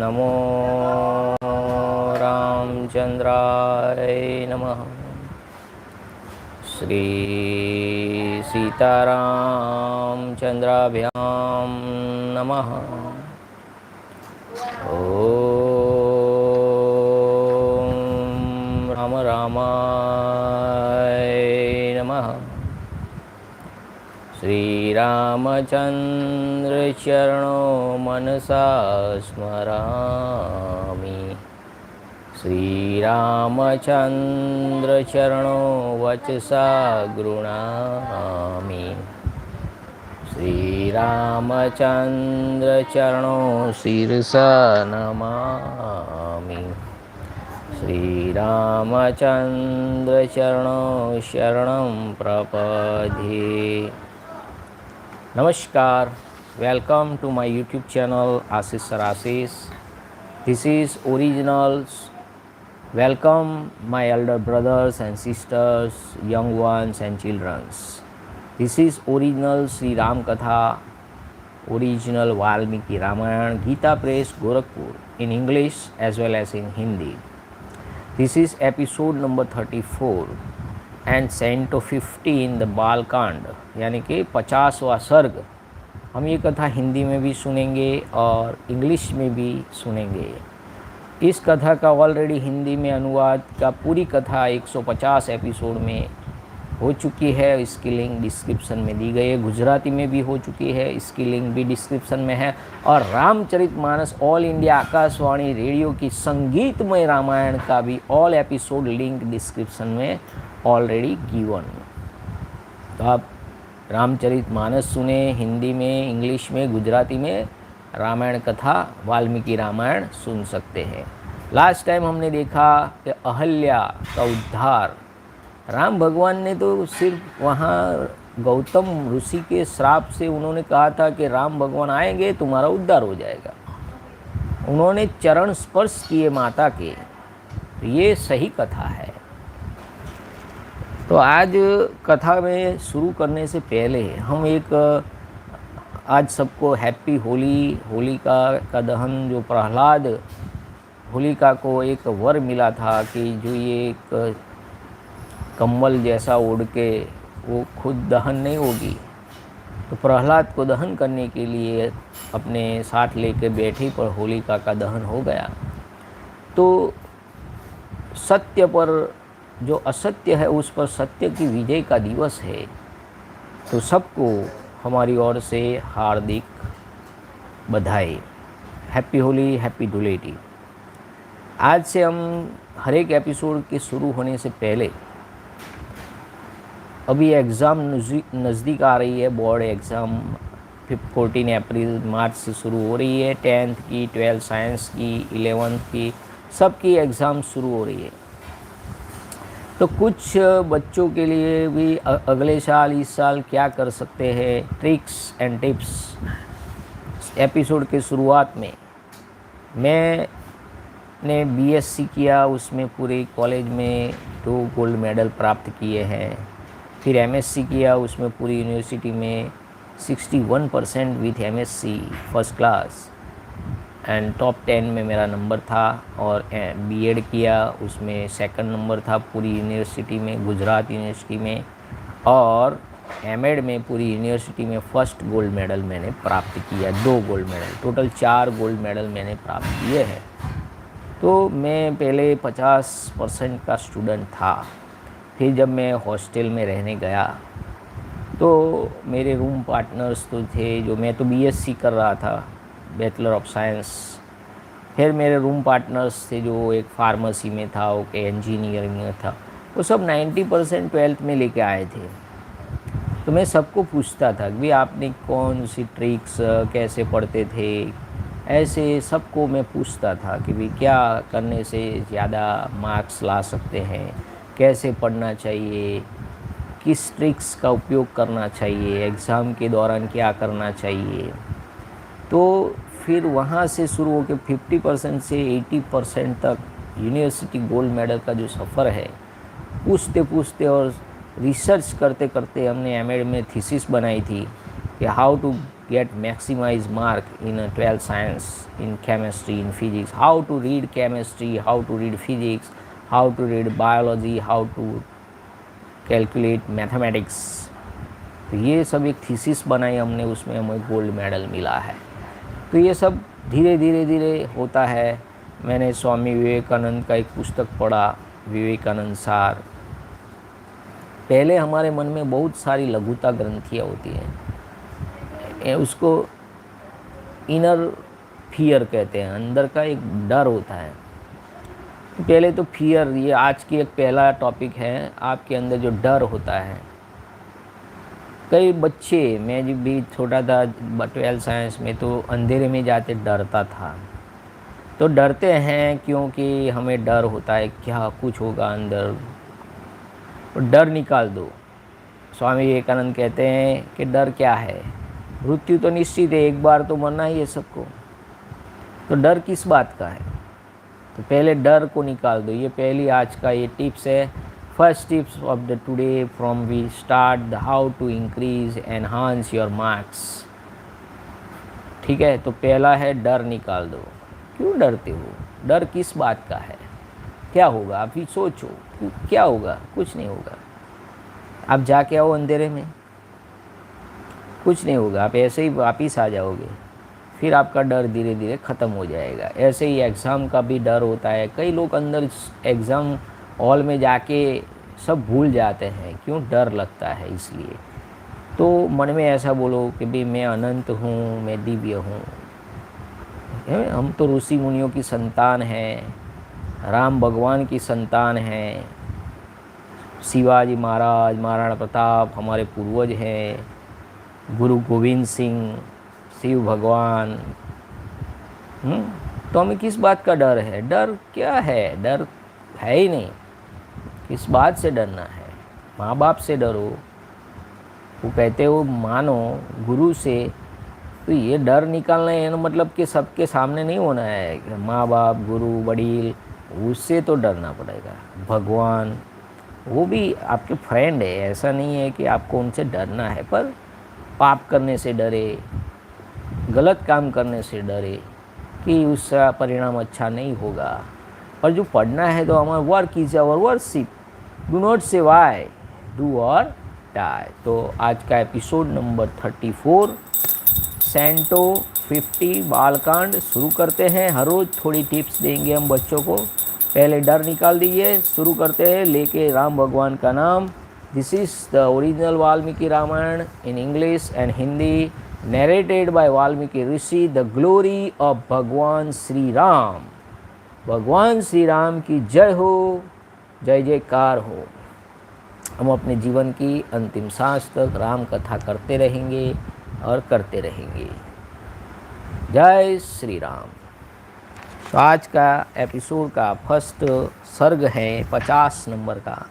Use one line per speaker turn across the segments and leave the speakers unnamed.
नमो रामचंद्राय नमः। श्री सीतारामचंद्राभ्यां नमः। ओम राम रामाय नमः। श्री रामचंद्र चरणों मनसा स्मरामि। श्री रामचंद्र चरणों वचसा गृह्णामि। श्री रामचंद्र चरणों शिरसा नमामि। श्री रामचंद्र चरणों शरणं प्रपद्ये। Namaskar, welcome to my YouTube channel ashishsirAshish. This is originals. Welcome my elder brothers and sisters, young ones and children. This is original Sri Rama Katha, original Välmiki-Rāmāyaṇa Gita Press, Gorakhpur, in English as well as in Hindi. This is episode number 34 and Canto 15 the Balakanda, यानी कि 50वां सर्ग। हम ये कथा हिंदी में भी सुनेंगे और इंग्लिश में भी सुनेंगे। इस कथा का ऑलरेडी हिंदी में अनुवाद का पूरी कथा 150 एपिसोड में हो चुकी है। इसकी लिंक डिस्क्रिप्शन में दी गई है। गुजराती में भी हो चुकी है, इसकी लिंक भी डिस्क्रिप्शन में है। और Ramcharitmanas all India Akashvani radio की संगीतमय रामायण का भी ऑल एपिसोड लिंक डिस्क्रिप्शन में ऑलरेडी गिवन। तो आप रामचरितमानस सुने हिंदी में, इंग्लिश में, गुजराती में, रामायण कथा वाल्मीकि रामायण सुन सकते हैं। लास्ट टाइम हमने देखा कि अहल्या का उद्धार राम भगवान ने तो सिर्फ वहाँ गौतम ऋषि के श्राप से उन्होंने कहा था कि राम भगवान आएंगे तुम्हारा उद्धार हो जाएगा। उन्होंने चरण स्पर्श किए माता के। ये सही कथा है। तो आज कथा में शुरू करने से पहले हम एक आज सबको हैप्पी होली, होलिका का दहन, जो प्रहलाद होलिका को एक वर मिला था कि जो ये एक कंबल जैसा ओढ़ के वो खुद दहन नहीं होगी, तो प्रहलाद को दहन करने के लिए अपने साथ लेके बैठी पर होलिका का दहन हो गया। तो सत्य पर जो असत्य है उस पर सत्य की विजय का दिवस है। तो सबको हमारी ओर से हार्दिक बधाई। Happy Holi, happy Dhuleti. आज से हम हर एक एपिसोड के शुरू होने से पहले, अभी एग्ज़ाम नज़दीक आ रही है, बोर्ड एग्ज़ाम 14 अप्रैल मार्च से शुरू हो रही है। 10th की, 12th साइंस की, 11th की, सबकी एग्ज़ाम शुरू हो रही है। तो कुछ बच्चों के लिए भी अगले साल, इस साल क्या कर सकते हैं, ट्रिक्स एंड टिप्स। एपिसोड के शुरुआत में मैंने बीएससी किया, उसमें पूरे कॉलेज में 2 गोल्ड मेडल प्राप्त किए हैं। फिर एमएससी किया, उसमें पूरी यूनिवर्सिटी में 61% with MSc first class and top 10 में मेरा नंबर था। और बीएड किया, उसमें सेकंड नंबर था पूरी यूनिवर्सिटी में, गुजरात यूनिवर्सिटी में। और एमएड में पूरी यूनिवर्सिटी में फर्स्ट गोल्ड मेडल मैंने प्राप्त किया, 2 gold medal, total 4 gold medal मैंने प्राप्त किए हैं। तो मैं पहले 50% का स्टूडेंट था। फिर जब मैं हॉस्टल में रहने गया तो मेरे रूम पार्टनर्स तो थे, जो मैं तो बीएससी कर रहा था, बैचलर ऑफ साइंस। फिर मेरे रूम पार्टनर्स थे, जो एक फार्मेसी में था, वो इंजीनियरिंग में था, वो सब 90% 12th में लेके आए थे। तो मैं सबको पूछता था कि भाई आपने कौन सी ट्रिक्स, कैसे पढ़ते थे, ऐसे सबको मैं पूछता था कि भाई क्या करने से ज़्यादा मार्क्स ला सकते हैं, कैसे पढ़ना चाहिए, किस ट्रिक्स का उपयोग करना चाहिए, एग्ज़ाम के दौरान क्या करना चाहिए। तो फिर वहाँ से शुरू होकर 50% से 80% तक यूनिवर्सिटी गोल्ड मेडल का जो सफ़र है, पूछते पूछते और रिसर्च करते करते हमने एमएड में थीसिस बनाई थी कि how to get maximize mark in a 12th science, in chemistry, in physics, how to read chemistry, how to read physics, how to read biology, how to calculate mathematics. तो ये सब एक thesis बनाई हमने, उसमें हमें गोल्ड मेडल मिला है। तो ये सब धीरे धीरे धीरे होता है। मैंने स्वामी विवेकानंद का एक पुस्तक पढ़ा, विवेकानंद सार। पहले हमारे मन में बहुत सारी लघुता ग्रंथियाँ होती हैं, उसको इनर फियर कहते हैं, अंदर का एक डर होता है। पहले तो फियर, ये आज की एक पहला टॉपिक है, आपके अंदर जो डर होता है। कई बच्चे, मैं जब भी छोटा था 12th साइंस में, तो अंधेरे में जाते डरता था। तो डरते हैं क्योंकि हमें डर होता है क्या कुछ होगा अंदर, तो डर निकाल दो। स्वामी विवेकानंद कहते हैं कि डर क्या है, मृत्यु तो निश्चित है, एक बार तो मरना ही है सबको, तो डर किस बात का है। तो पहले डर को निकाल दो। ये पहली आज का ये टिप्स है, first tips of the today from we start the how to increase enhance your marks. ठीक है, तो पहला है डर निकाल दो। क्यों डरते हो, डर किस बात का है, क्या होगा, आप ही सोचो क्या होगा, कुछ नहीं होगा। आप जाके आओ अंधेरे में, कुछ नहीं होगा, आप ऐसे ही वापिस आ जाओगे, फिर आपका डर धीरे धीरे ख़त्म हो जाएगा। ऐसे ही एग्ज़ाम का भी डर होता है। कई लोग अंदर एग्ज़ाम हॉल में जाके सब भूल जाते हैं, क्यों, डर लगता है इसलिए। तो मन में ऐसा बोलो कि भाई मैं अनंत हूँ, मैं दिव्य हूँ, हम तो ऋषि मुनियों की संतान हैं, राम भगवान की संतान हैं, शिवाजी महाराज, महाराणा प्रताप हमारे पूर्वज हैं, गुरु गोविंद सिंह, शिव भगवान। तो हमें किस बात का डर है, डर क्या है, डर है ही नहीं। किस बात से डरना है, माँ बाप से डरो, वो कहते हो मानो गुरु से। तो ये डर निकालना है, मतलब कि सबके सामने नहीं होना है, माँ बाप, गुरु, वडील, उससे तो डरना पड़ेगा। भगवान वो भी आपके फ्रेंड है, ऐसा नहीं है कि आपको उनसे डरना है, पर पाप करने से डरे, गलत काम करने से डरे कि उसका परिणाम अच्छा नहीं होगा। और जो पढ़ना है तो हमारा work is our worship, do not say why, do or die. तो आज का एपिसोड नंबर 34 सेंटो 50 बालकांड शुरू करते हैं। हर रोज़ थोड़ी टिप्स देंगे हम बच्चों को। पहले डर निकाल दीजिए, शुरू करते हैं लेके राम भगवान का नाम। This is the original Valmiki-Rāmāyaṇa in English and Hindi, narrated by Valmiki Rishi, the glory of भगवान श्री राम। भगवान श्री राम की जय हो, जय जयकार हो। हम अपने जीवन की अंतिम सांस तक राम कथा करते रहेंगे और करते रहेंगे। जय श्री राम। तो आज का एपिसोड का फर्स्ट सर्ग है 50 नंबर का।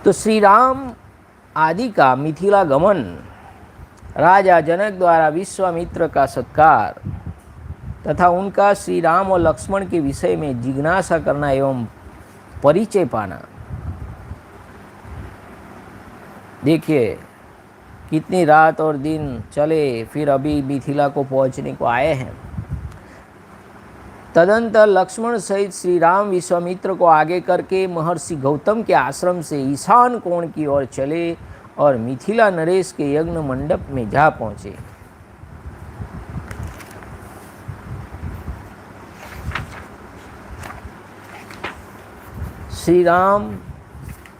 तो श्री राम आदि का मिथिला गमन, राजा जनक द्वारा विश्वामित्र का सत्कार तथा उनका श्री राम और लक्ष्मण के विषय में जिज्ञासा करना एवं परिचय पाना। देखिए कितनी रात और दिन चले, फिर अभी मिथिला को पहुंचने को आए हैं। तदंतर लक्ष्मण सहित श्री राम विश्वामित्र को आगे करके महर्षि गौतम के आश्रम से ईशान कोण की ओर चले और मिथिला नरेश के यज्ञ मंडप में जा पहुंचे। Sri Ram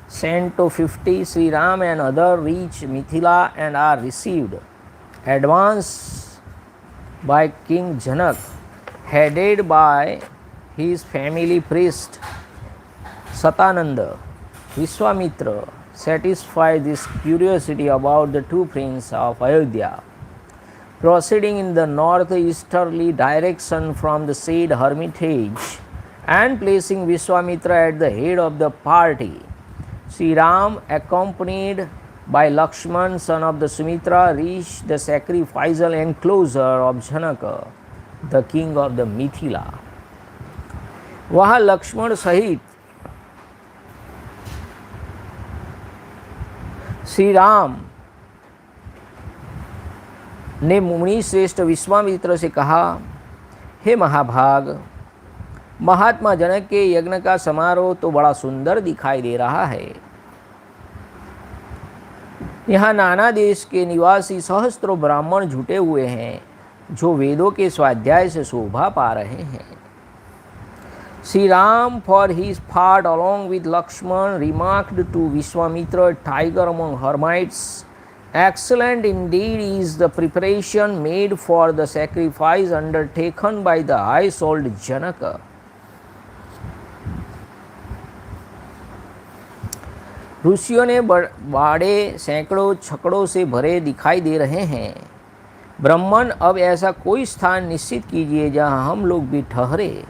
sent to 50, Sri Ram and others reach Mithila and are received advance by King Janak, headed by his family priest Satananda. Vishwamitra satisfied this curiosity about the two princes of Ayodhya. Proceeding in the northeasterly direction from the said hermitage and placing Vishwamitra at the head of the party, Sri Ram, accompanied by Laxman, son of the Sumitra, reached the sacrificial enclosure of Janaka, the king of the Mithila. वहाँ लक्ष्मण सहित श्री राम ने मुनि श्रेष्ठ विश्वामित्र से कहा, हे महाभाग, महात्मा जनक के यज्ञ का समारोह तो बड़ा सुंदर दिखाई दे रहा है। यहाँ नाना देश के निवासी सहस्त्रों ब्राह्मण जुटे हुए हैं जो वेदों के स्वाध्याय से शोभा पा रहे हैं। Shri Ram for his part along with Laxman remarked to Vishwamitra, tiger among hermits, excellent indeed is the preparation made for the sacrifice undertaken by the high-souled Janaka. ऋषियों ने बाड़े सैकड़ों छकड़ों से भरे दिखाई दे रहे हैं। ब्राह्मण, अब ऐसा कोई स्थान निश्चित कीजिए जहां हम लोग भी ठहरे।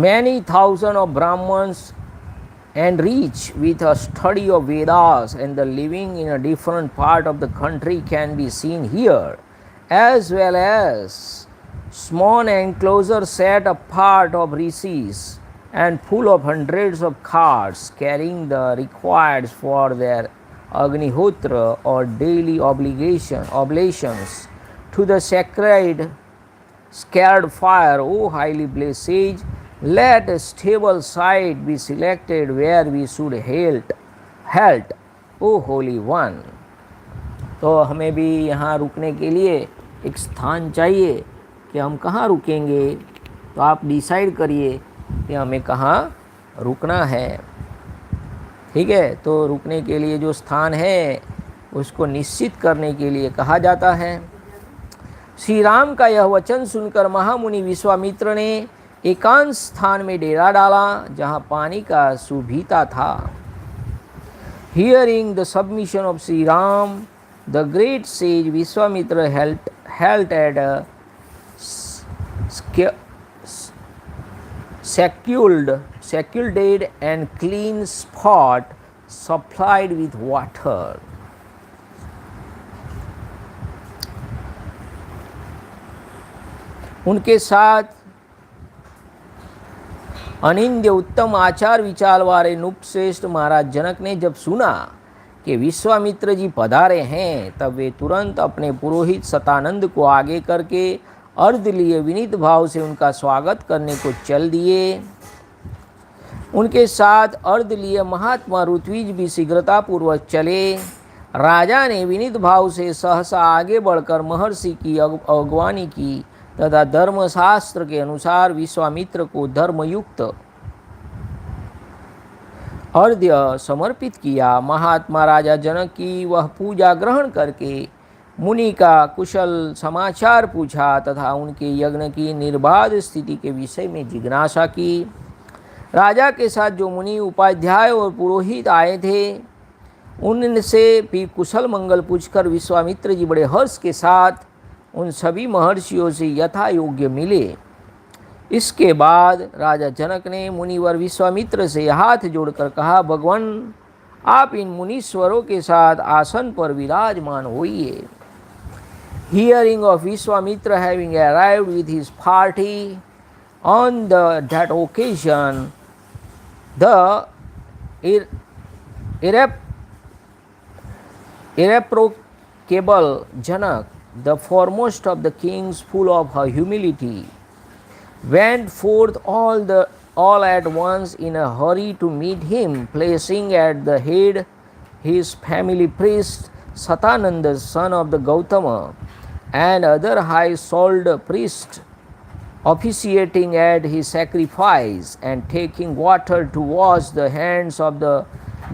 Many thousands of Brahmins enriched with a study of Vedas and the living in a different part of the country can be seen here, as well as small enclosure set apart of rishis and full of hundreds of carts carrying the required for their Agnihotra or daily oblations to the sacred scared fire. O highly blessed sage, let a stable site be selected where we should halt, O holy one. तो हमें भी यहाँ रुकने के लिए एक स्थान चाहिए कि हम कहाँ रुकेंगे। तो आप डिसाइड करिए कि हमें कहाँ रुकना है। ठीक है, तो रुकने के लिए जो स्थान है उसको निश्चित करने के लिए कहा जाता है। श्री राम का यह वचन सुनकर महामुनि विश्वामित्र ने एकांत स्थान में डेरा डाला जहाँ पानी का सुभीता था। Hearing the submission of Sri Ram, the great sage Vishwamitra held at a secluded and clean spot supplied with water. उनके साथ अनिंद्य उत्तम आचार विचार वाले नुपश्रेष्ठ महाराज जनक ने जब सुना कि विश्वामित्र जी पधारे हैं, तब वे तुरंत अपने पुरोहित सतानंद को आगे करके अर्घ्य लिए विनीत भाव से उनका स्वागत करने को चल दिए। उनके साथ अर्घ्य लिए महात्मा ऋत्विज भी शीघ्रतापूर्वक चले। राजा ने विनीत भाव से सहसा आगे बढ़कर महर्षि की अगवानी की तथा धर्मशास्त्र के अनुसार विश्वामित्र को धर्मयुक्त अर्घ्य समर्पित किया। महात्मा राजा जनक की वह पूजा ग्रहण करके मुनि का कुशल समाचार पूछा तथा उनके यज्ञ की निर्बाध स्थिति के विषय में जिज्ञासा की। राजा के साथ जो मुनि उपाध्याय और पुरोहित आए थे, उनसे भी कुशल मंगल पूछकर विश्वामित्र जी बड़े हर्ष के साथ उन सभी महर्षियों से यथा योग्य मिले। इसके बाद राजा जनक ने मुनिवर विश्वामित्र से हाथ जोड़कर कहा, भगवान, आप इन मुनीश्वरों के साथ आसन पर विराजमान होइए। Hearing of Vishwamitra having arrived with his party on that occasion, the irreproachable Janak, the foremost of the kings, full of humility, went forth all at once in a hurry to meet him, placing at the head his family priest Satananda, son of the Gautama, and other high-souled priests officiating at his sacrifice and taking water to wash the hands of the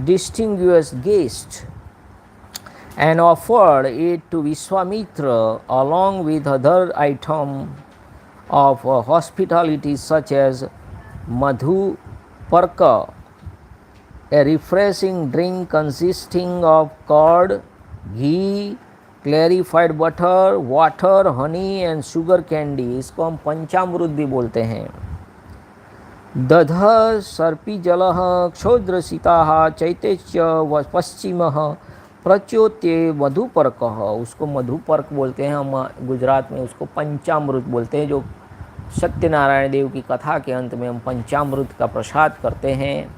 distinguished guest, and offered it to Vishwamitra along with other items of hospitality such as madhuparka, a refreshing drink consisting of curd, ghee, clarified butter, water, honey and sugar candy। इसको हम पंचामृत भी बोलते हैं। दध सर्पी जल क्षोद्र सीता चैत्य पश्चिम प्रच्योत्य मधुपर्क, उसको मधुपर्क बोलते हैं। हम गुजरात में उसको पंचामृत बोलते हैं। जो सत्यनारायण देव की कथा के अंत में हम पंचामृत का प्रसाद करते हैं।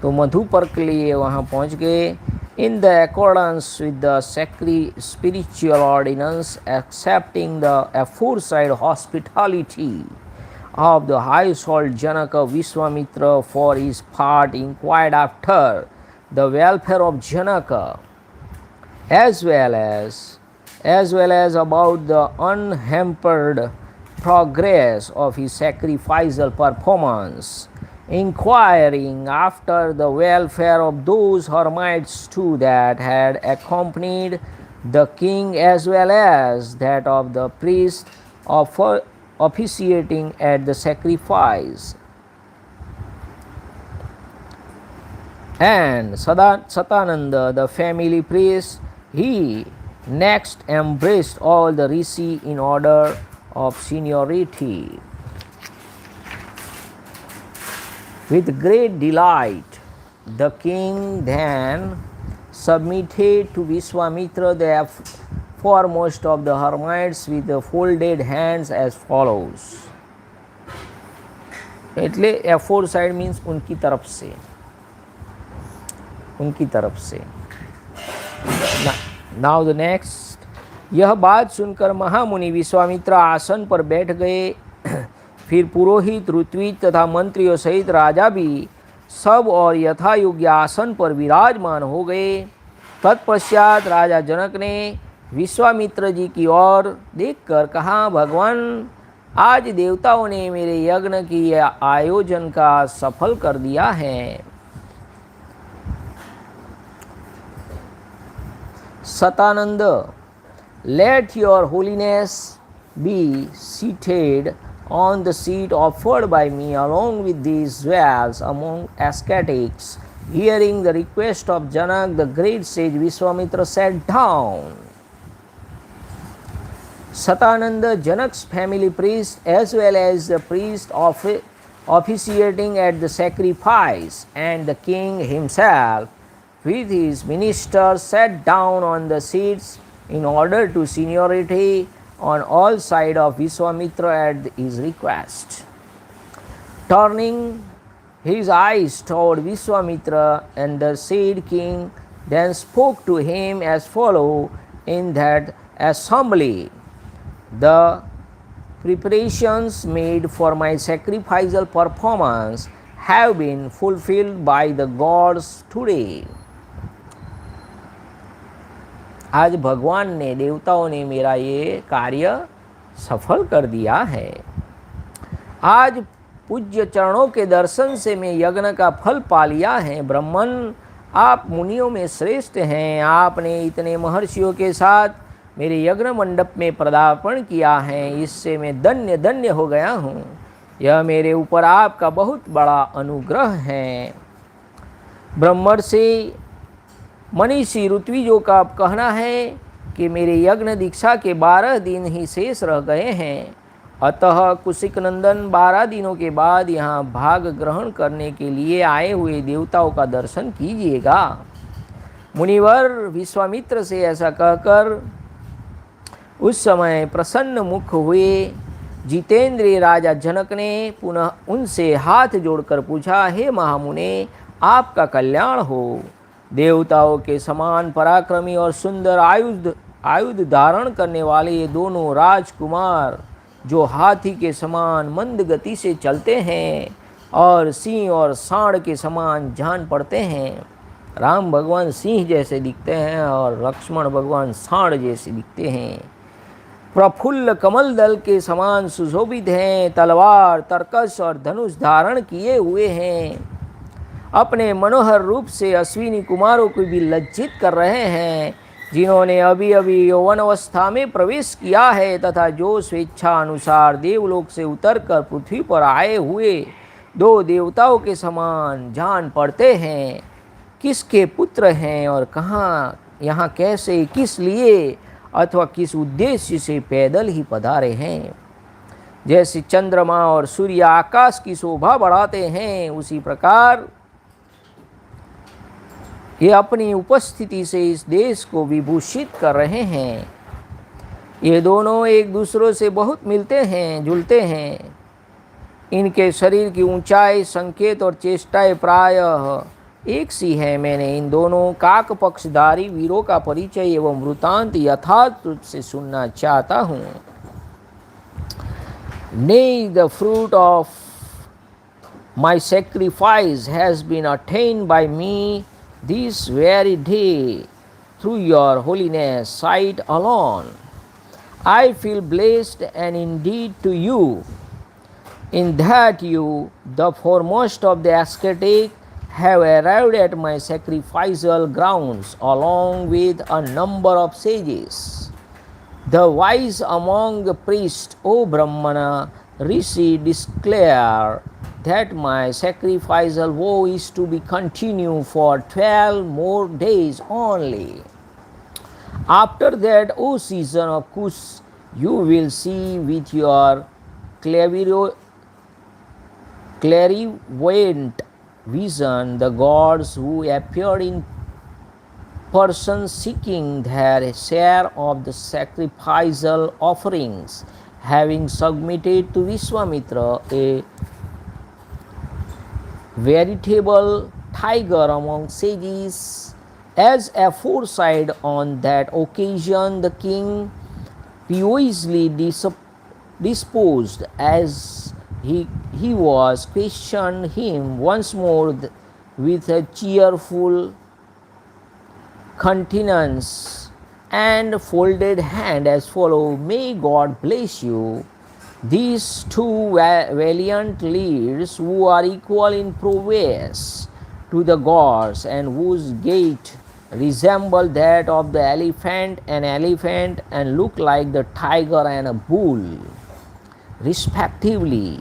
तो मधुपर्क लिए वहाँ पहुँच गए। in the accordance with the sacred spiritual ordinance, accepting the aforesaid hospitality of the household, Janaka Vishwamitra for his part inquired after the welfare of Janaka, as well as about the unhampered progress of his sacrificial performance, inquiring after the welfare of those hermits too that had accompanied the king, as well as that of the priest officiating at the sacrifice. And Satananda, the family priest, he next embraced all the rishi in order of seniority. With great delight, the king then submitted to Vishwamitra the foremost of the hermits with the folded hands as follows. એટલે aforesaid means उनकी तरफ से. Now the next. यह बात सुनकर महामुनि विश्वामित्र आसन पर बैठ गए. फिर पुरोहित, ऋत्विज तथा मंत्रियों सहित राजा भी सब और यथा योग्य आसन पर विराजमान हो गए. तत्पश्चात राजा जनक ने विश्वामित्र जी की ओर देखकर कहा, भगवान, आज देवताओं ने मेरे यज्ञ की आयोजन का सफल कर दिया है. Satananda, let your holiness be seated on the seat offered by me along with these jewels among ascetics. Hearing the request of Janak, the great sage Vishwamitra sat down. Satananda, Janak's family priest, as well as the priest officiating at the sacrifice, and the king himself with his ministers sat down on the seats in order to seniority on all sides of Vishwamitra at his request. Turning his eyes toward Vishwamitra, and the said king then spoke to him as follows in that assembly. The preparations made for my sacrificial performance have been fulfilled by the gods today. आज भगवान ने, देवताओं ने मेरा ये कार्य सफल कर दिया है. आज पूज्य चरणों के दर्शन से मैं यज्ञ का फल पा लिया है. ब्रह्मन, आप मुनियों में श्रेष्ठ हैं. आपने इतने महर्षियों के साथ मेरे यज्ञ मंडप में पदार्पण किया है, इससे मैं धन्य धन्य हो गया हूँ. यह मेरे ऊपर आपका बहुत बड़ा अनुग्रह है. ब्रह्मर्षि मनीषी ऋत्विजों का कहना है कि मेरे यज्ञ दीक्षा के 12 दिन ही शेष रह गए हैं. अतः कुशिक नंदन 12 दिनों के बाद यहाँ भाग ग्रहण करने के लिए आए हुए देवताओं का दर्शन कीजिएगा. मुनिवर विश्वामित्र से ऐसा कहकर उस समय प्रसन्न मुख हुए. जितेंद्रिय राजा जनक ने पुनः उनसे हाथ जोड़कर पूछा, हे महामुने, आपका कल्याण हो. देवताओं के समान पराक्रमी और सुंदर आयुध धारण करने वाले ये दोनों राजकुमार, जो हाथी के समान मंद गति से चलते हैं और सिंह और सांड के समान जान पड़ते हैं. राम भगवान सिंह जैसे दिखते हैं और लक्ष्मण भगवान सांड जैसे दिखते हैं. प्रफुल्ल कमल दल के समान सुशोभित हैं. तलवार, तरकस और धनुष धारण किए हुए हैं. अपने मनोहर रूप से अश्विनी कुमारों को भी लज्जित कर रहे हैं, जिन्होंने अभी अभी यौवन अवस्था में प्रवेश किया है तथा जो स्वेच्छा अनुसार देवलोक से उतरकर पृथ्वी पर आए हुए 2 देवताओं के समान जान पड़ते हैं. किसके पुत्र हैं और कहाँ, यहाँ कैसे, किस लिए अथवा किस उद्देश्य से पैदल ही पधारे हैं. जैसे चंद्रमा और सूर्य आकाश की शोभा बढ़ाते हैं, उसी प्रकार ये अपनी उपस्थिति से इस देश को विभूषित कर रहे हैं. ये दोनों एक दूसरों से बहुत मिलते हैं, जुलते हैं. इनके शरीर की ऊंचाई, संकेत और चेष्टाएं प्रायः एक सी है। मैंने इन दोनों काक पक्षधारी वीरों का परिचय एवं वृतांत यथार्थ रूप से सुनना चाहता हूँ। Nay, the fruit of my sacrifice has been attained by me this very day through your holiness sight alone. I feel blessed and indeed to you, in that you, the foremost of the ascetic, have arrived at my sacrificial grounds along with a number of sages. The wise among the priests, O Brahmana, Rishi, declare that my sacrificial vow is to be continued for 12 more days only. After that, O season of Kush, you will see with your clairvoyant vision the gods who appeared in person seeking their share of the sacrificial offerings, having submitted to Vishwamitra, a veritable tiger among sages. As aforesaid, on that occasion the king, piously disposed as he was, questioned him once more with a cheerful countenance and folded hand as follows: May God bless you. These two valiant leaders, who are equal in prowess to the gods and whose gait resemble that of the elephant and look like the tiger and a bull, respectively,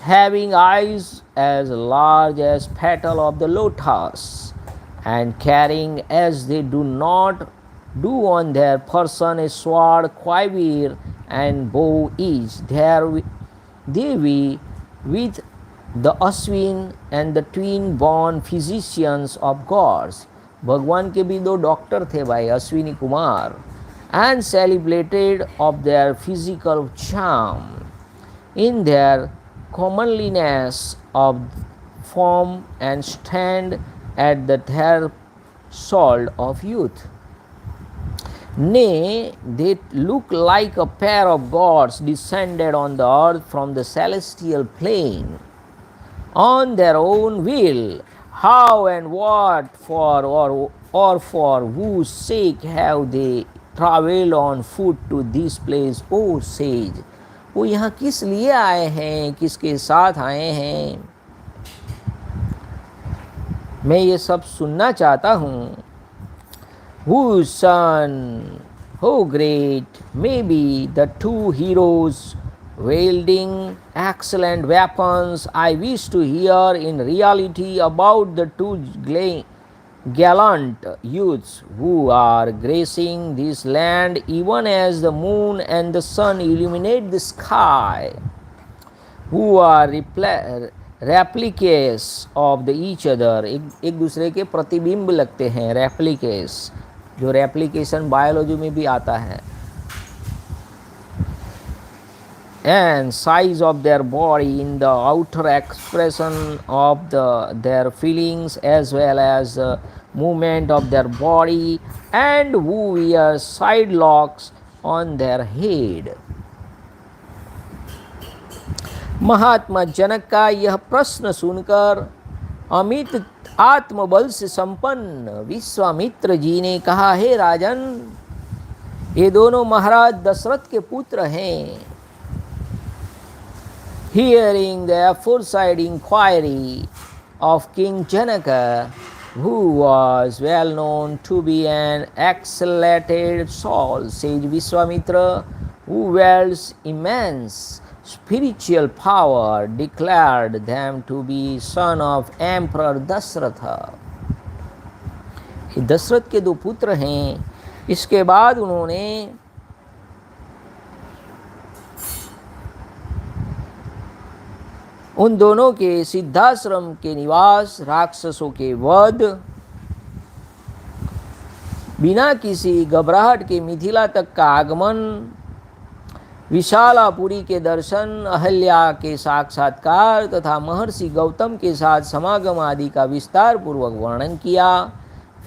having eyes as large as petal of the lotus, and carrying, as they do not do on their person, a sword, quiver, and bow each. There they be with the Ashwin and the twin born physicians of gods. भगवान के भी दो doctor थे भाई, Ashwini Kumar, and celebrated of their physical charm in their comeliness of form and stand at the threshold of youth. Nay, they look like a pair of gods descended on the earth from the celestial plane on their own will. How and what for or for whose sake have they traveled on foot to this place, O sage? वो यहाँ किस लिए आए हैं, किसके साथ आए हैं, मैं ये सब सुनना चाहता हूँ. Whose son, how great may be the two heroes wielding excellent weapons. I wish to hear in reality about the two gallant youths who are gracing this land, even as the moon and the sun illuminate the sky, who are replicas of the each other. एक दूसरे के प्रतिबिंब लगते हैं, replicas, जो replication biology में भी आता है. And size of their body in the outer expression of their feelings, as well as the movement of their body, and who wear side locks on their head. महात्मा जनक का यह प्रश्न सुनकर अमित आत्मबल से संपन्न विश्वामित्र जी ने कहा, हे राजन, ये दोनों महाराज दशरथ के पुत्र हैं. Hearing the aforesaid inquiry of King Janaka, who was well known to be an exalted soul, sage Vishwamitra, who wields immense spiritual power, declared them to be son of Emperor Dashratha. ये दशरथ के दो पुत्र हैं. इसके बाद उन्होंने उन दोनों के सिद्धाश्रम के निवास, राक्षसों के वध, बिना किसी घबराहट के मिथिला तक का आगमन विशालापुरी के दर्शन, अहल्या के साक्षात्कार तथा महर्षि गौतम के साथ समागम आदि का विस्तार पूर्वक वर्णन किया।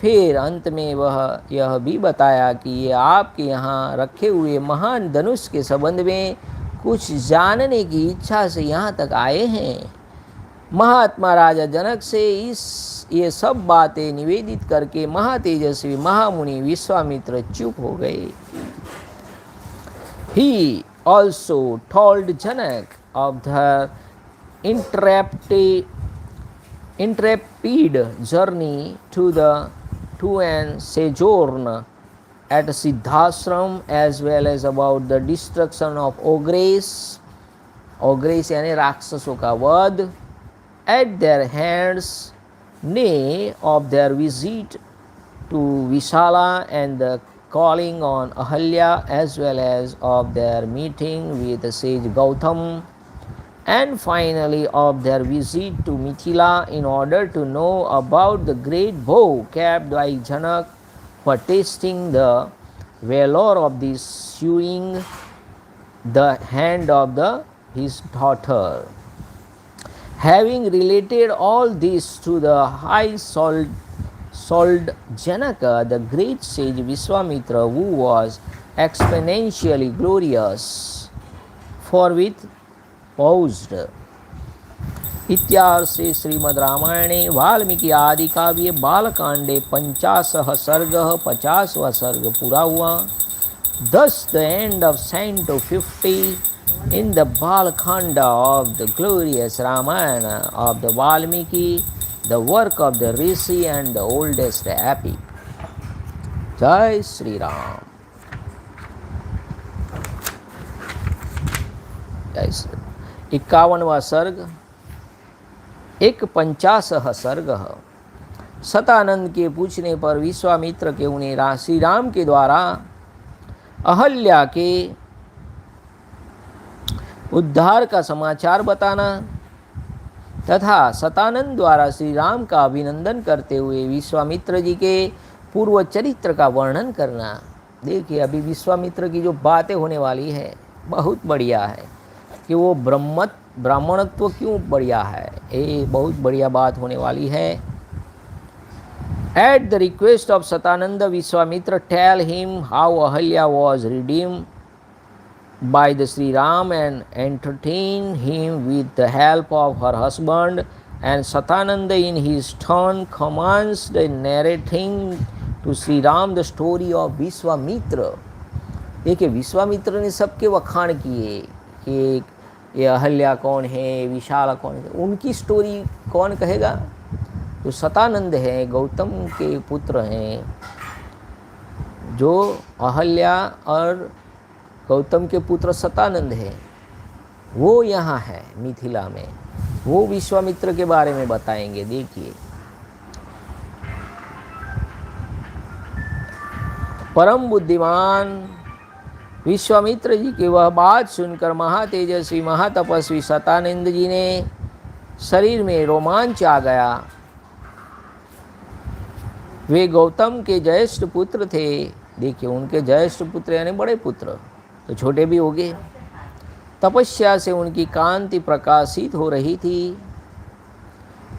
फिर अंत में वह यह भी बताया कि ये आपके यहाँ रखे हुए महान धनुष के संबंध में कुछ जानने की इच्छा से यहाँ तक आए हैं। महात्मा राजा जनक से ये सब बातें निवेदित करके महातेजस्वी महामुनि विश्वामित्र चुप हो गए। He also told Janak of the intrepid journey to an sojourn at Siddhashram, as well as about the destruction of ogres यानी राक्षसों का वध at their hands, nay, of their visit to Vishala and the calling on Ahelya, as well as of their meeting with sage Gautam, and finally of their visit to Mithila in order to know about the great bow kept by Janak for testing the valor of this suing the hand of his daughter. Having related all this to the high-souled Janaka, the great sage Vishwamitra, who was exponentially glorious, forthwith paused. इत्यार्षे श्रीमद् रामायणे वाल्मीकि आदि काव्ये बालकांडे 50 सर्ग 50वां सर्ग पूरा हुआ. Thus the end of Canto 50 in the Balakanda of the glorious Ramayana of the Valmiki, the work of the Rishi and the oldest epic. Jai Sri Ram. Jai Sri Ram. 51वां सर्ग 51 सर्ग. सतानंद के पूछने पर विश्वामित्र के उन्हें श्री राम के द्वारा अहल्या के उद्धार का समाचार बताना तथा सतानंद द्वारा श्री राम का अभिनंदन करते हुए विश्वामित्र जी के पूर्व चरित्र का वर्णन करना. देखिए अभी विश्वामित्र की जो बातें होने वाली है बहुत बढ़िया है कि वो ब्राह्मणत्व क्यों बढ़िया है, ये बहुत बढ़िया बात होने वाली है. At the request of Satananda, Vishwamitra tell him how Ahelya was redeemed by the Sri Ram and entertain him with the help of her husband, and Satananda in his turn commands the narrating to Sri Ram the story of Vishwamitra. देखिए विश्वामित्र ने सबके वखाण किए कि ये अहल्या कौन है, विशाला कौन है, उनकी स्टोरी कौन कहेगा. तो सतानंद है, गौतम के पुत्र हैं, जो अहल्या और गौतम के पुत्र सतानंद है, वो यहाँ है मिथिला में, वो विश्वामित्र के बारे में बताएंगे. देखिए परम बुद्धिमान विश्वामित्र जी की वह बात सुनकर महातेजस्वी महातपस्वी सतानंद जी ने शरीर में रोमांच आ गया. वे गौतम के ज्येष्ठ पुत्र थे. देखिए उनके ज्येष्ठ पुत्र यानी बड़े पुत्र, तो छोटे भी हो गए. तपस्या से उनकी कांति प्रकाशित हो रही थी.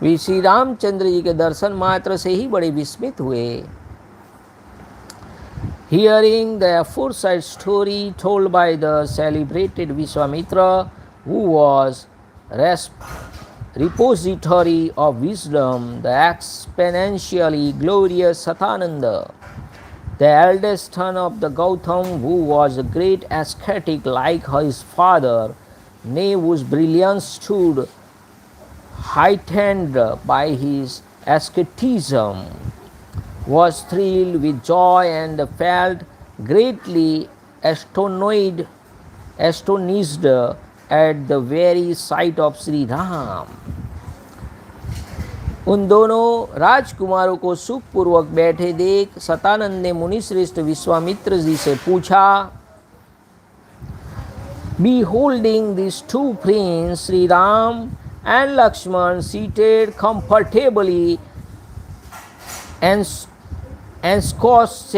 वे श्री रामचंद्र जी के दर्शन मात्र से ही बड़े विस्मित हुए. Hearing the aforesaid story told by the celebrated Vishwamitra, who was repository of wisdom, the exponentially glorious Satananda, the eldest son of the Gautam, who was a great ascetic like his father, nay, whose brilliance stood heightened by his asceticism, was thrilled with joy and felt greatly astonished at the very sight of Sri Ram. उन दोनों राजकुमारों को सुखपूर्वक बैठे देख सतानंद ने मुनिश्रेष्ठ विश्वामित्र जी से पूछा. Beholding these two princes, Sri Ram and Laxman, seated comfortably and ensconced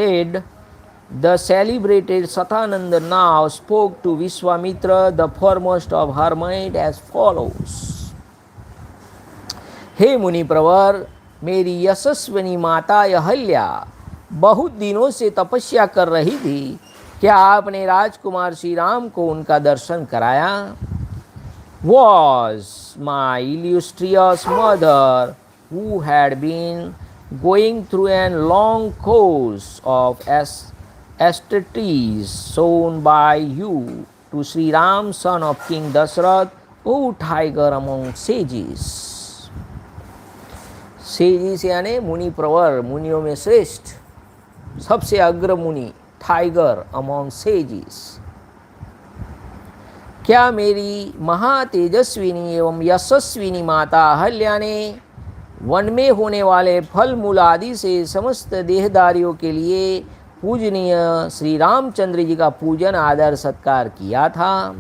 The celebrated Satananda now spoke to Vishwamitra, the foremost of hermits, as follows. हे मुनि प्रवर, मेरी यशस्विनी माता अहल्या बहुत दिनों से तपस्या कर रही थी। क्या आपने राजकुमार श्री राम को उनका दर्शन कराया? Was my illustrious mother, who had been going through a long course of austerities shown by you to Sri Ram, son of King Dasrath, O tiger among sages. Sages यानी मुनि प्रवर, मुनियों में श्रेष्ठ, सबसे अग्र मुनि, टाइगर अमॉन्ग सेजिस। क्या मेरी महातेजस्विनी एवं यशस्विनी माता अहल्या ने वन में होने वाले फल मूल आदि से समस्त देहधारियों के लिए पूजनीय श्री रामचंद्र जी का पूजन आदर सत्कार किया था?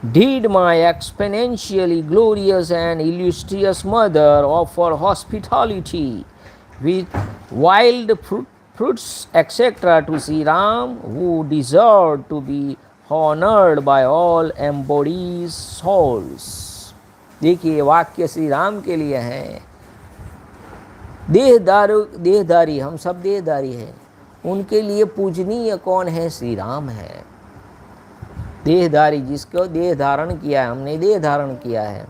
Did my exponentially glorious and illustrious mother offer hospitality with wild fruits etc. to Sri Ram, who deserved to be honored by all embodied souls? देखिए, वाक्य श्री राम के लिए है। देहधारी, हम सब देहधारी हैं, उनके लिए पूजनीय कौन है? श्री राम है। देहधारी, जिसको देह धारण किया है, हमने देह धारण किया है,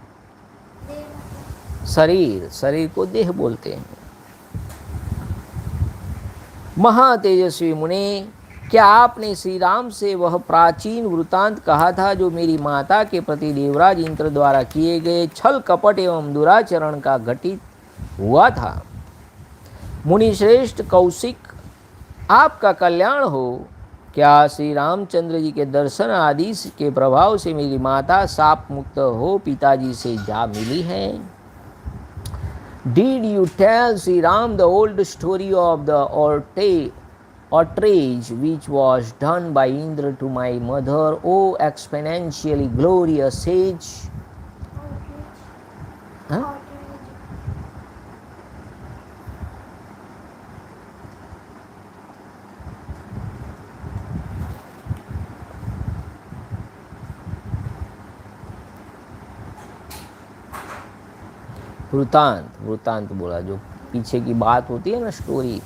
शरीर को देह बोलते हैं। महातेजस्वी मुनि, क्या आपने श्री राम से वह प्राचीन वृतांत कहा था जो मेरी माता के प्रति देवराज इंद्र द्वारा किए गए छल कपट एवं दुराचरण का घटित हुआ था? मुनि श्रेष्ठ कौशिक, आपका कल्याण हो। क्या श्री रामचंद्र जी के दर्शन आदि के प्रभाव से मेरी माता शाप मुक्त हो पिताजी से जा मिली है? Did you tell Sri Ram the old story of the outrage which was done by Indra to my mother, O exponentially glorious sage? Huh? वृतांत बोला, जो पीछे की बात होती है ना, story.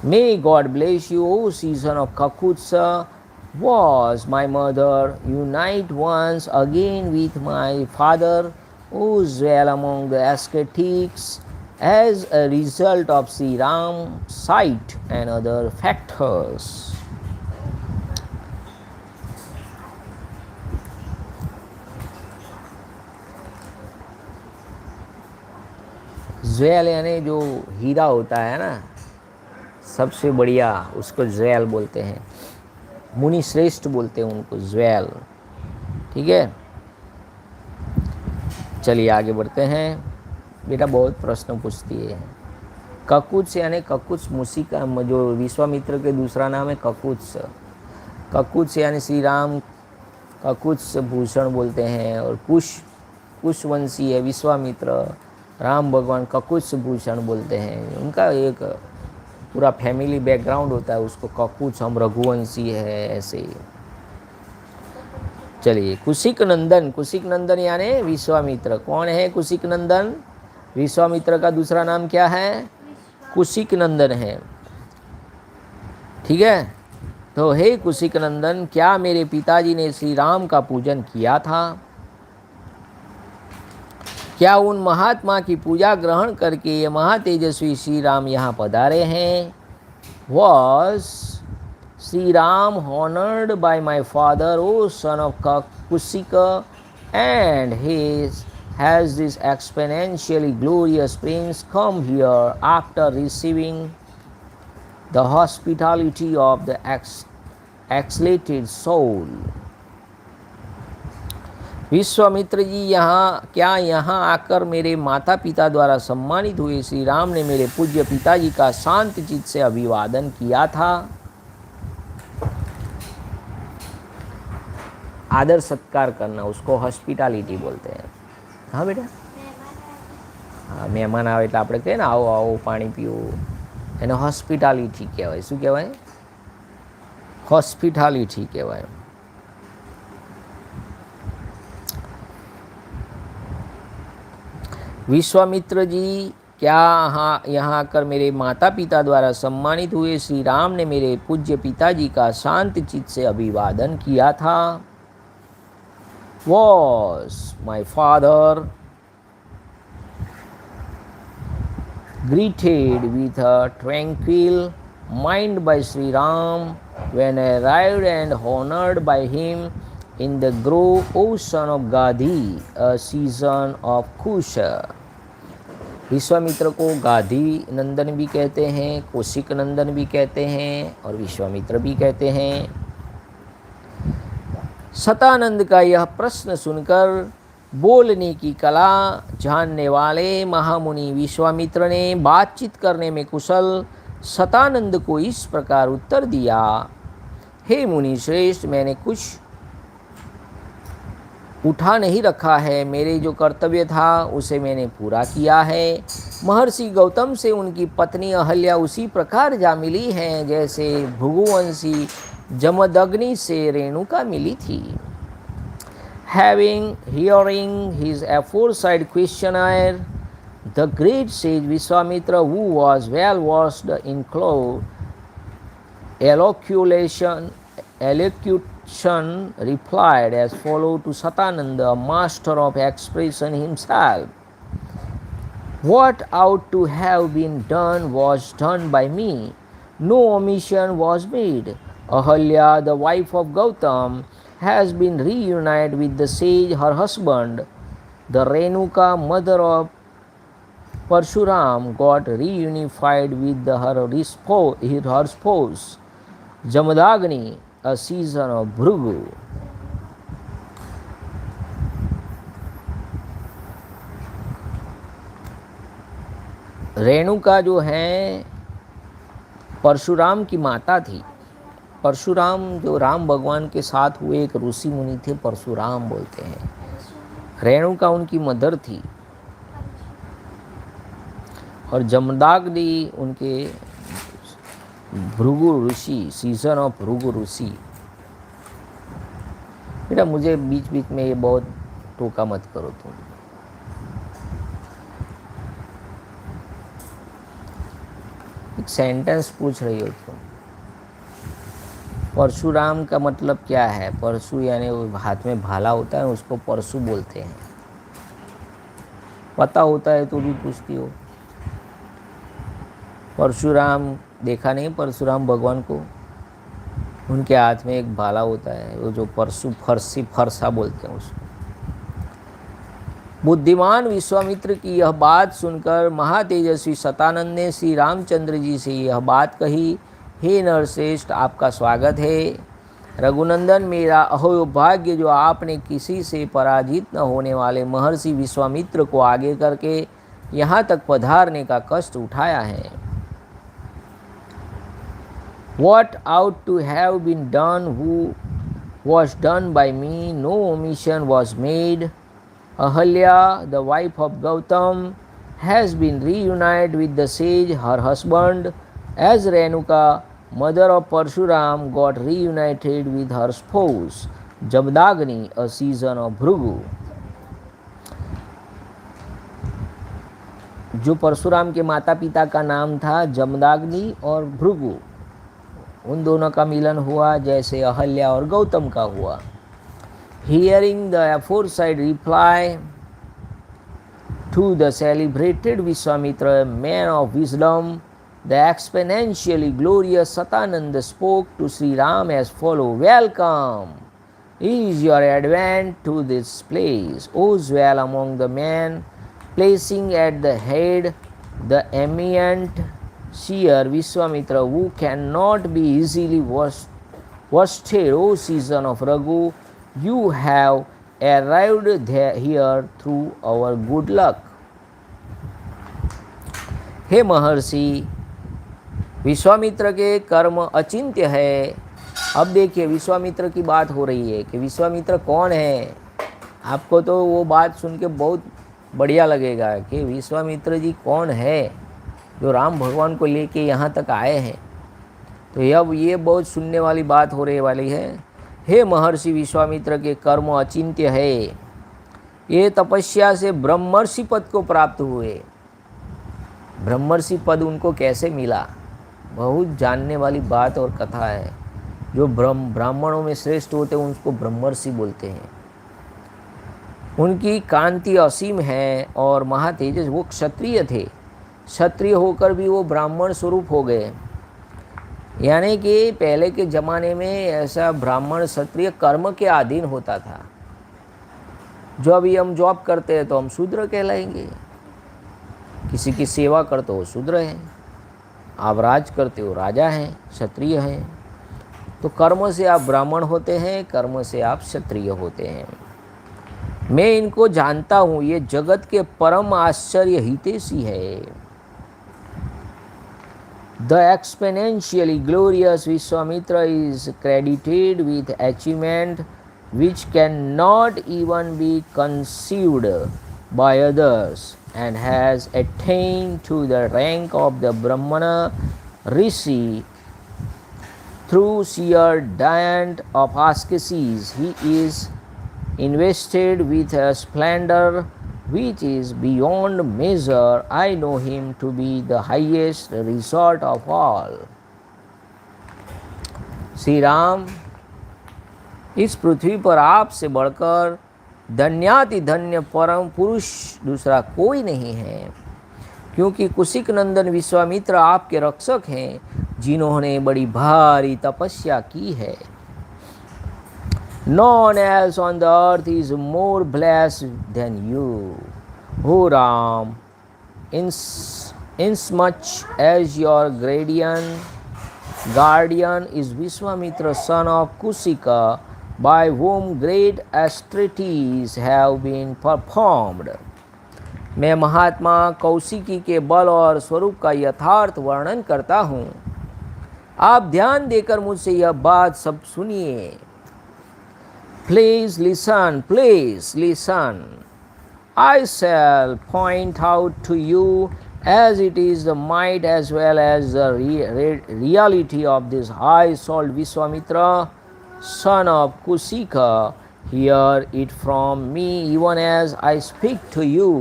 May God bless you, oh season of ककुत्सा, was my mother unite once again with my father, who dwell among the ascetics, as a result of Sri Ram's sight and other factors. Jewel यानी जो हीरा होता है ना, सबसे बढ़िया, उसको jewel बोलते हैं। मुनि श्रेष्ठ बोलते हैं उनको, ज्वेल। ठीक है, चलिए आगे बढ़ते हैं। बेटा बहुत प्रश्न पूछती है। ककुत्स यानी ककुत्स मुसी का, जो विश्वामित्र के दूसरा नाम है ककुत्स। ककुत्स यानी श्री राम ककुत्स भूषण बोलते हैं, और कुशवंशी है विश्वामित्र, राम भगवान ककुत्स भूषण बोलते हैं। उनका एक पूरा फैमिली बैकग्राउंड होता है, उसको ककुत्स, हम रघुवंशी है, ऐसे। चलिए, कुशिक नंदन यानी विश्वामित्र। कौन है कुशिक नंदन? विश्वामित्र का दूसरा नाम क्या है? कुशिक नंदन है। ठीक है, तो हे कुशिक नंदन, क्या मेरे पिताजी ने श्री राम का पूजन किया था? क्या उन महात्मा की पूजा ग्रहण करके ये महातेजस्वी श्री राम यहाँ पधारे हैं? Was Sri Ram honored by my father, O son of Kusika, and has this exponentially glorious prince come here after receiving the hospitality of the exalted soul? Vishwamitra ji यहाँ आकर मेरे माता पिता द्वारा सम्मानित हुए श्री राम ने मेरे पूज्य पिताजी का शांत चित्त से अभिवादन किया था। आदर सत्कार करना, उसको हॉस्पिटैलिटी बोलते हैं। हाँ बेटा, हाँ, मेहमान આવે એટલે આપણે કહીએ ને, આવો આવો પાણી પીવો, એને હોસ્પિટાલિટી કહેવાય. શું કહેવાય? હોસ્પિટાલિટી કહેવાય. विश्वामित्र जी, क्या यहाँ आकर मेरे माता पिता द्वारा सम्मानित हुए श्री राम ने मेरे पूज्य पिताजी का शांत चित्त से अभिवादन किया था. Was my father greeted with a tranquil mind by Sri Ram when I arrived and honored by him in the grove, O son of Gadhi, a season of Kusha. Vishwamitra को गाधी नंदन भी कहते हैं, कौशिक नंदन भी कहते हैं और विश्वामित्र भी कहते हैं. सतानंद का यह प्रश्न सुनकर बोलने की कला जानने वाले महामुनि विश्वामित्र ने बातचीत करने में कुशल सतानंद को इस प्रकार उत्तर दिया. हे मुनि श्रेष्ठ, मैंने कुछ उठा नहीं रखा है. मेरे जो कर्तव्य था उसे मैंने पूरा किया है. महर्षि गौतम से उनकी पत्नी अहल्या उसी प्रकार जा मिली हैं जैसे भृगुवंशी जमदग्नि से रेणुका मिली थी. Hearing his aforesaid questionnaire, the great sage Vishwamitra, who was well versed in elocution, replied as follows to Satananda, a master of expression himself. What ought to have been done was done by me. No omission was made. Ahelya, the wife of Gautam, has been reunited with the sage, her husband. The Renuka, mother of Parshuram, got reunified with her spouse, Jamadagni, a season of Bhrigu. Renuka जो है परशुराम की माता थी. परशुराम जो राम भगवान के साथ हुए एक ऋषि मुनि थे, परशुराम बोलते हैं. रेणुका उनकी मदर थी और जमदाग्नि उनके भृगु ऋषि, सीजन ऑफ भृगु ऋषि. बेटा मुझे बीच बीच में ये बहुत टोका मत करो तुम. एक सेंटेंस पूछ रही हो तुम. परशुराम का मतलब क्या है? परशु यानी वो हाथ में भाला होता है, उसको परशु बोलते हैं. पता होता है तो भी पूछती हो. परशुराम देखा नहीं परशुराम भगवान को? उनके हाथ में एक भाला होता है, वो जो परशु फरसा बोलते हैं उसको. बुद्धिमान विश्वामित्र की यह बात सुनकर महातेजस्वी सतानंद ने श्री रामचंद्र जी से यह बात कही. हे नरश्रेष्ठ, आपका स्वागत है. रघुनंदन, मेरा अहोभाग्य जो आपने किसी से पराजित न होने वाले महर्षि विश्वामित्र को आगे करके यहाँ तक पधारने का कष्ट उठाया है. What ought to have been done was done by me. No omission was made. Ahelya, the wife of Gautam, has been reunited with the sage, her husband, as Renuka, mother of Parshuram, got reunited with her spouse, Jamdagni, a season of Bhrigu. जो परशुराम के माता पिता का नाम था जमदाग्नि और भृगु, उन दोनों का मिलन हुआ जैसे अहल्या और गौतम का हुआ. Hearing the aforesaid reply to the celebrated Vishwamitra, man of wisdom, the exponentially glorious Satananda spoke to Sri Ram as follows: Welcome is your advent to this place, O dwell among the men, placing at the head the eminent seer Vishwamitra, who cannot be easily worsted, O season of Raghu. You have arrived here through our good luck. हे महर्षि, विश्वामित्र के कर्म अचिंत्य है. अब देखिए विश्वामित्र की बात हो रही है कि विश्वामित्र कौन है. आपको तो वो बात सुन के बहुत बढ़िया लगेगा कि विश्वामित्र जी कौन है. जो राम भगवान को लेके यहाँ तक आए हैं। तो अब ये बहुत सुनने वाली बात हो रही वाली है। हे महर्षि विश्वामित्र के कर्म अचिंत्य है, ये तपस्या से ब्रह्मर्षि पद को प्राप्त हुए। ब्रह्मर्षि पद उनको कैसे मिला, बहुत जानने वाली बात और कथा है। जो ब्राह्मणों में श्रेष्ठ होते हैं उनको ब्रह्मर्षि बोलते हैं। उनकी कांति असीम है और महातेजस। वो क्षत्रिय थे, क्षत्रिय होकर भी वो ब्राह्मण स्वरूप हो गए। यानी कि पहले के ज़माने में ऐसा ब्राह्मण क्षत्रिय कर्म के अधीन होता था। जो अभी हम जॉब करते हैं तो हम शूद्र कहलाएंगे, किसी की सेवा करते हो शूद्र हैं, आप राज करते हो राजा हैं, क्षत्रिय हैं। तो कर्म से आप ब्राह्मण होते हैं, कर्म से आप क्षत्रिय होते हैं। मैं इनको जानता हूँ, ये जगत के परम आश्चर्य हितैषी है। The exponentially glorious Vishwamitra is credited with achievement which cannot even be conceived by others, and has attained to the rank of the Brahmana Rishi through sheer dint of asceticism. He is invested with a splendor which is beyond measure. I know him to be the highest resort of all. Shri Ram, इस पृथ्वी पर आपसे बढ़कर धन्याति धन्य परम पुरुष दूसरा कोई नहीं है, क्योंकि कुशिक नंदन विश्वामित्र आपके रक्षक हैं, जिन्होंने बड़ी भारी तपस्या की है। None else on the earth is more blessed than you, O Ram, inasmuch as your guardian is Vishwamitra, son of Kusika, by whom great austerities have been performed. मैं महात्मा कौशिकी के बल और स्वरूप का यथार्थ वर्णन करता हूँ। आप ध्यान देकर मुझसे यह बात सब सुनिए। Please listen, please listen. I shall point out to you as it is the might as well as the reality of this high-souled Vishwamitra, son of Kusika. Hear it from me even as I speak to you.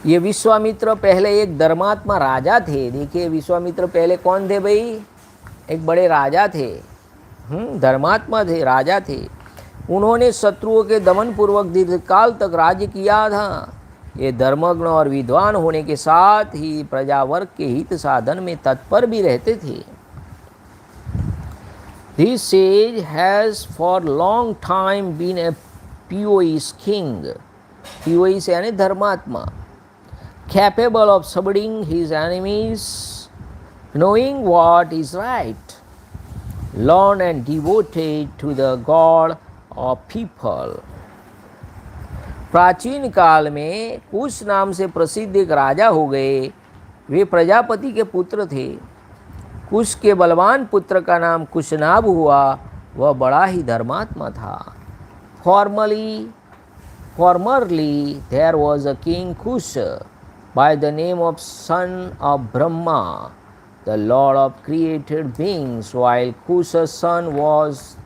ये विश्वामित्र पहले एक धर्मात्मा राजा थे। देखिए विश्वामित्र पहले कौन थे भाई, एक बड़े राजा थे, धर्मात्मा थे, राजा थे। उन्होंने शत्रुओं के दमन पूर्वक दीर्घकाल तक राज्य किया था। ये धर्मज्ञ और विद्वान होने के साथ ही प्रजावर्ग के हित साधन में तत्पर भी रहते थे। This sage has for long time been a pious king. pious यानी धर्मात्मा, capable of subduing his enemies, knowing what is right, learned and devoted to the God of people. प्राचीन काल में कुश नाम से प्रसिद्ध एक राजा हो गए। वे प्रजापति के पुत्र थे। कुश के बलवान पुत्र का नाम कुशनाभ हुआ। वह बड़ा ही धर्मात्मा था। Formerly there was a king Kush by the name of son of Brahma, the lord of created beings, while Kush's son was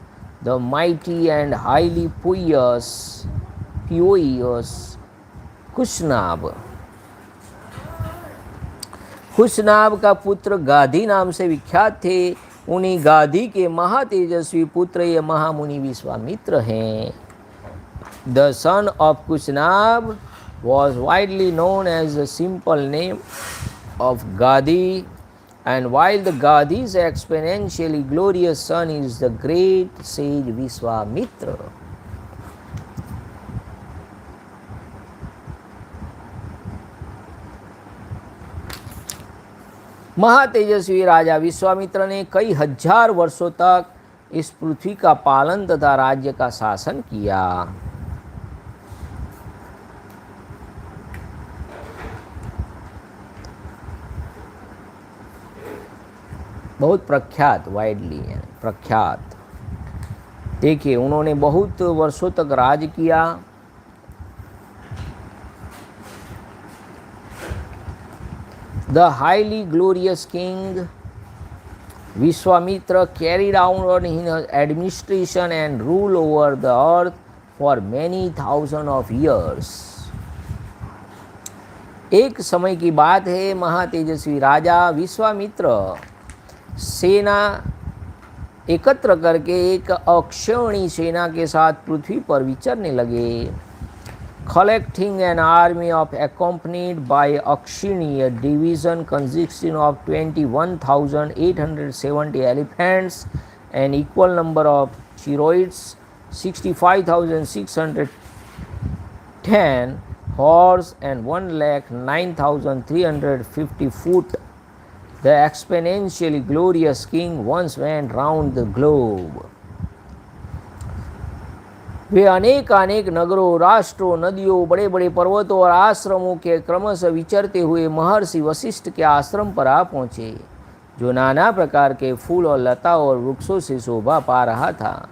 the mighty and highly pious Kushanabha. Kushanabha का पुत्र गाधी नाम से विख्यात थे। उन्हीं गाधी के महातेजस्वी पुत्र ये महामुनि विश्वामित्र हैं। The son of Kushnab was widely known as the simple name of Gadi, and while the Gadi's exponentially glorious son is the great sage Vishwamitra. महातेजस्वी राजा विश्वामित्र ने कई हजार वर्षों तक इस पृथ्वी का पालन तथा राज्य का शासन किया। बहुत प्रख्यात, वाइडली प्रख्यात। देखिए उन्होंने बहुत वर्षों तक राज किया। The highly glorious king Vishwamitra carried out his administration and rule over the earth for many thousands of years. एक समय की बात है, महातेजस्वी राजा विश्वामित्र सेना एकत्र करके एक अक्षौणी सेना के साथ पृथ्वी पर विचरने लगे. Collecting an army of accompanied by Akshini, a division consisting of 21,870 elephants, an equal number of chariots, 65,610 horse and 1,09,350 foot. The exponentially glorious king once went round the globe. वे अनेक अनेक नगरों, राष्ट्रों, नदियों, बड़े बड़े पर्वतों और आश्रमों के क्रमशः विचरते हुए महर्षि वशिष्ठ के आश्रम पर आ पहुँचे, जो नाना प्रकार के फूल और लता और वृक्षों से शोभा पा रहा था.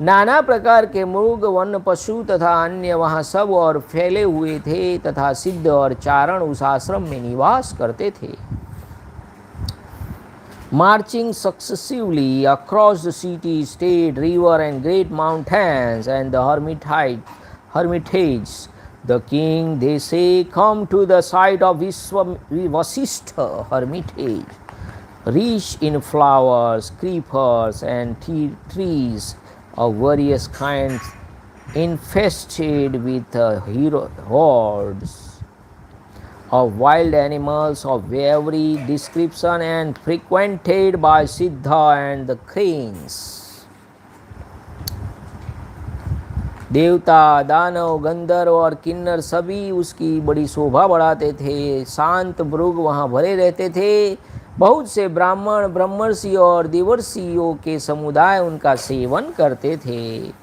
नाना प्रकार के मृग, वन, पशु तथा अन्य वहाँ सब और फैले हुए थे तथा सिद्ध और चारण उस आश्रम में निवास करते थे. Marching successively across the city, state, river and great mountains and the hermitage, the king, they say, come to the site of Vasishtha hermitage, rich in flowers, creepers and trees of various kinds, infested with hordes of wild animals of every description and frequented by Siddha and the cranes. देवता, दानव, गंधर्व और किन्नर सभी उसकी बड़ी शोभा बढ़ाते थे. शांत मृग वहाँ भरे रहते थे. बहुत से ब्राह्मण, ब्रह्मर्षि और देवर्षियों के समुदाय उनका सेवन करते थे.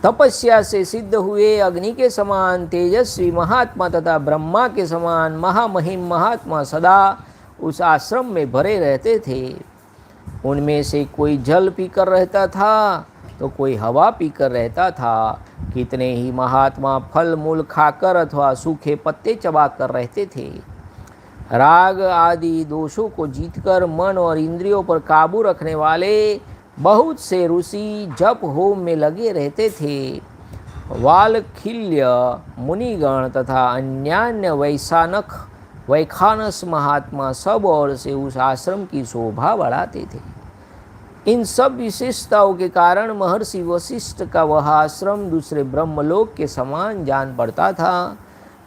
तपस्या से सिद्ध हुए अग्नि के समान तेजस्वी महात्मा तथा ब्रह्मा के समान महामहिम महात्मा सदा उस आश्रम में भरे रहते थे. उनमें से कोई जल पीकर रहता था तो कोई हवा पीकर रहता था. कितने ही महात्मा फल मूल खाकर अथवा सूखे पत्ते चबाकर रहते थे. राग आदि दोषों को जीतकर मन और इंद्रियों पर काबू रखने वाले बहुत से ऋषि जप होम में लगे रहते थे. वालखिल्य मुनिगण तथा अन्यान्य वैखानस महात्मा सब ओर से उस आश्रम की शोभा बढ़ाते थे. इन सब विशेषताओं के कारण महर्षि वशिष्ठ का वह आश्रम दूसरे ब्रह्मलोक के समान जान पड़ता था.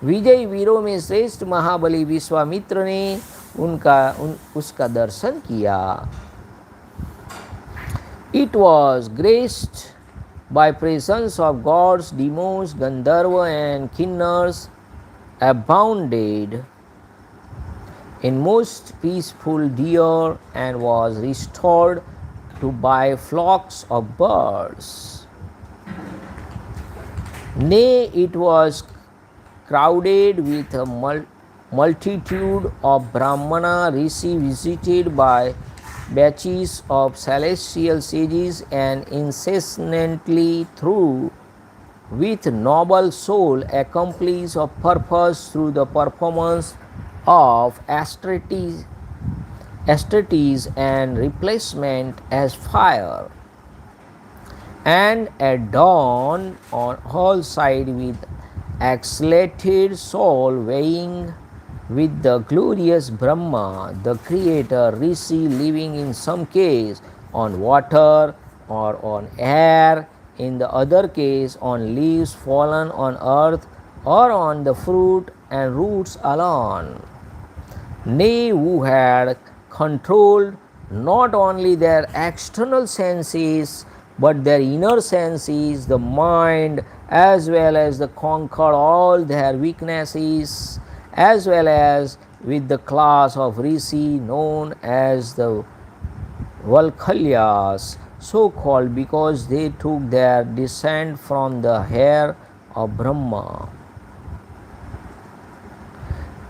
विजयी वीरों में श्रेष्ठ महाबली विश्वामित्र ने उसका दर्शन किया. It was graced by presence of gods, demons, Gandharva and Kinnars, abounded in most peaceful deer and was restored to by flocks of birds. Nay, it was crowded with a multitude of Brahmana rishi visited by batches of celestial sages and incessantly through with noble soul accomplish of purpose through the performance of austerities and replacement as fire, and at dawn on all sides with exalted soul weighing with the glorious Brahma, the creator, rishi living in some case on water or on air, in the other case on leaves fallen on earth or on the fruit and roots alone. Nay, who had controlled not only their external senses but their inner senses, the mind, as well as the conquered all their weaknesses, as well as with the class of rishi known as the Valkhalyas, so called because they took their descent from the hair of Brahma.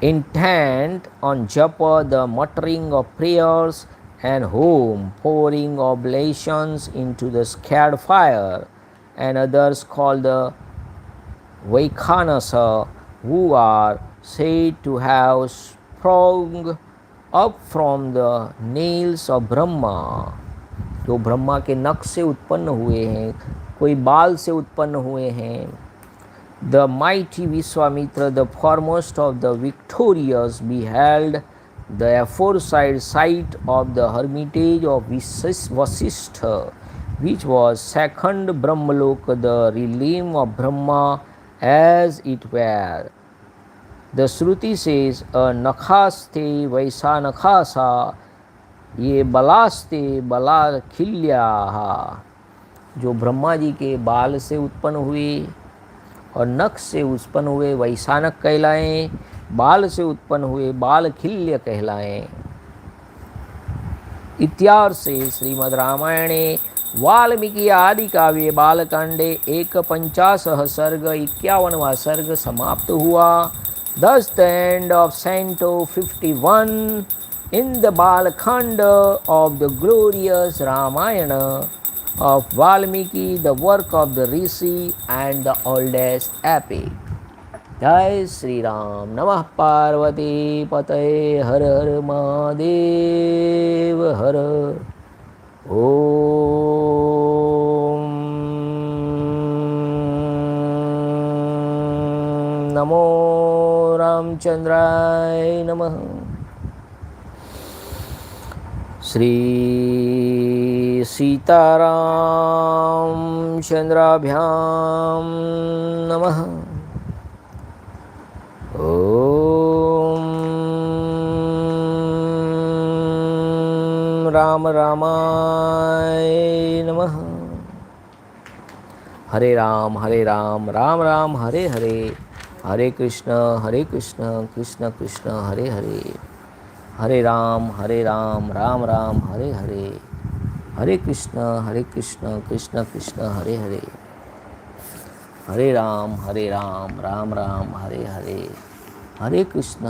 Intent on japa, the muttering of prayers, and home, pouring oblations into the scared fire, and others called the Vaikhanasa, who are said to have sprung up from the nails of Brahma, जो ब्रह्मा के नख से उत्पन्न हुए हैं, कोई बाल से उत्पन्न हुए हैं. The mighty Vishwamitra, the foremost of the victorious, beheld the aforesaid site of the hermitage of Vasishtha, which was second Brahmaloka, the realm of Brahma, as it were. The Shruti says, a nakhaste vaisa nakhasa, ये बलास्ते बला खिल्या, जो ब्रह्मा जी के बाल से उत्पन्न हुए और नख से उत्पन्न हुए वैसानक कहलाएं, बाल से उत्पन्न हुए बाल खिल्य कहलाएं. इत्यार्थ से श्रीमद् रामायणे वाल्मीकि आदि काव्य बालकांडे 51 सर्ग 51वां सर्ग समाप्त हुआ. Thus the end of Canto 51 in the Balakanda of the glorious Ramayana of Valmiki, the work of the Rishi and the oldest epic. Jai Sri Ram. Namah Parvati Patay. Har Har Mahadev. Har Om Namo Ramchandray Namah. Shri Sitaram चंद्राभ्याम नमः. ओम राम रामाय नमः. हरे राम राम राम हरे हरे, हरे कृष्ण कृष्ण कृष्ण हरे हरे, हरे राम राम राम हरे हरे, हरे कृष्ण कृष्ण कृष्ण हरे हरे, हरे राम राम राम हरे हरे, हरे कृष्ण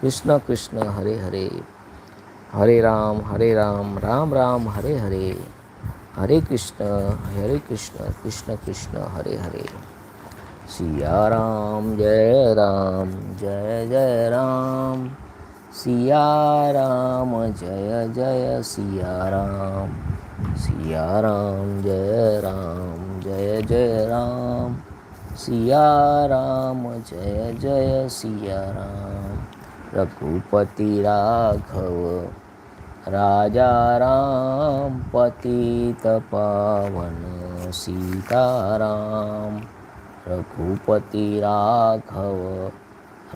कृष्ण कृष्ण हरे हरे, हरे राम राम राम हरे हरे, हरे कृष्ण कृष्ण कृष्ण हरे हरे. सिया राम जय राम, सिया राम जय सिया राम, सिया राम जय राम, सिया राम जय सिया राम. रघुपति राघव राजा राम, पतित पावन सीताराम. रघुपति राघव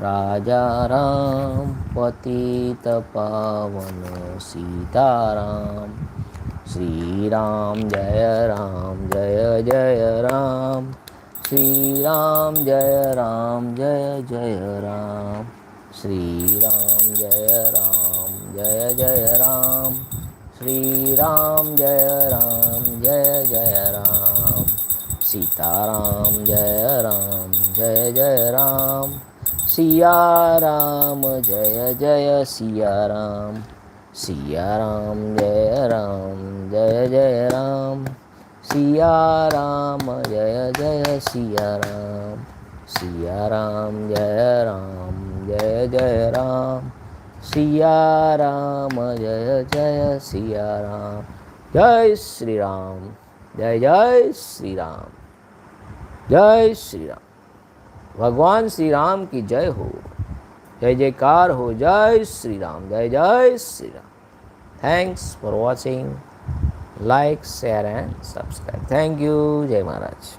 राजा राम, पतित पावन सीताराम. श्री राम जय राम, श्री राम जय राम, श्री राम जय राम, श्री राम जय राम. सीताराम जय राम, सिया राम जय सिया राम, सिया राम जय राम, सिया राम जय सिया राम, सिया राम जय राम, सिया राम जय सिया राम. जय श्री राम, जय श्री राम, जय श्री राम. भगवान श्री राम की जय हो, जय जयकार हो. जय श्री राम, जय Shri Ram. Thanks for watching. Like, share and subscribe. Thank you. जय महाराज.